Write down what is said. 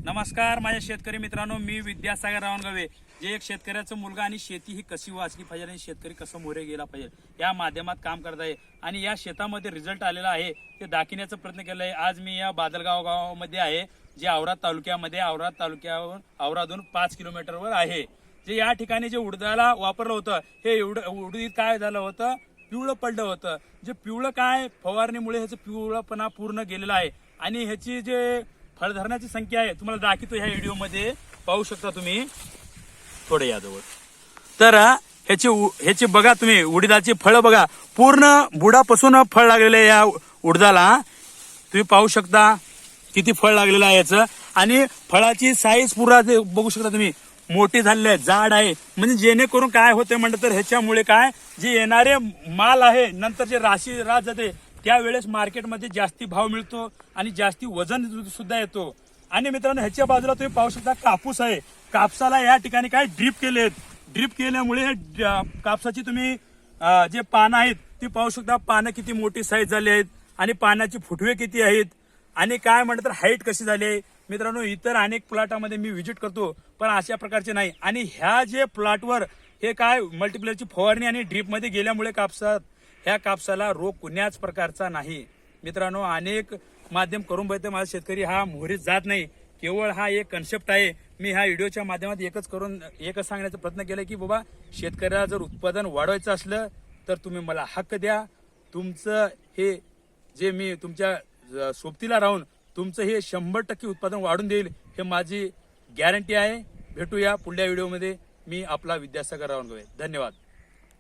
नमस्कार माझ्या शेतकरी मित्रांनो, मी विद्यासागर रावणगावे, जे एक शेतकऱ्याचा मुलगा आणि शेती ही कशी वाचली पाहिजे आणि शेतकरी कसं मोरे गेला पाहिजे या माध्यमात काम करत आहे आणि या शेतामध्ये रिझल्ट आलेला आहे ते दाखवण्याचा प्रयत्न केला आहे। आज मी या बादलगाव गावामध्ये आहे, जे औराद तालुक्यावरून औरादून 5 किलोमीटरवर आहे। जे या ठिकाणी जे उडदाला वापरलं होतं हे उडीद काय झालं होतं, पिवळं पडलं होतं। जे पिवळं काय फवारणीमुळे ह्याचं पिवळपणा पूर्ण गेलेला आहे आणि ह्याची जे फळ धरण्याची संख्या आहे तुम्हाला दाखवतो ह्या व्हिडिओमध्ये पाहू शकता तुम्ही। थोडे याजवळ तर ह्याची बघा तुम्ही, उडीदाची फळं बघा, पूर्ण बुडापासून फळ लागलेलं आहे या उडदाला। तुम्ही पाहू शकता किती फळ लागलेलं आहे याचं आणि फळाची साईज पुरा बघू शकता तुम्ही, मोठी झालेली आहे, जाड आहे। म्हणजे जेणेकरून काय होते म्हणतात तर ह्याच्यामुळे काय जे येणारे माल आहे नंतर जे राशी रात जाते त्यावेळेस मार्केटमध्ये जास्ती भाव मिळतो आणि जास्ती वजन सुद्धा येतो। आणि मित्रांनो ह्याच्या बाजूला तुम्ही पाहू शकता कापूस आहे, कापसाला या ठिकाणी काय ड्रीप केलेत। ड्रीप केल्यामुळे कापसाची तुम्ही जे पानं आहेत ती पाहू शकता, पानं किती मोठी साईज झाली आहेत आणि पानाची फुटवे किती आहेत आणि काय म्हणतात तर हाईट कशी झाली आहे। मित्रांनो इतर अनेक प्लॉटामध्ये मी व्हिजिट करतो पण अशा प्रकारचे नाही आणि ह्या जे प्लॉटवर हे काय मल्टीप्लेअरची फवारणी आणि ड्रीपमध्ये गेल्यामुळे ह्या कापसाला रोग कुण्याच प्रकारचा नाही। मित्रांनो अनेक माध्यम करून बघते, माझा शेतकरी हा मोहरीत जात नाही, केवळ हा एक कन्सेप्ट आहे। मी ह्या व्हिडिओच्या माध्यमात एकच सांगण्याचा प्रयत्न केला की बाबा शेतकऱ्याला जर उत्पादन वाढवायचं असलं तर तुम्ही मला हक्क द्या, तुमचं हे जे मी तुमच्या सोबतीला राहून तुमचं हे 100% उत्पादन वाढून देईल, हे माझी गॅरंटी आहे। भेटूया पुढल्या व्हिडिओमध्ये। मी आपला विद्यासागर रावणगावे, धन्यवाद।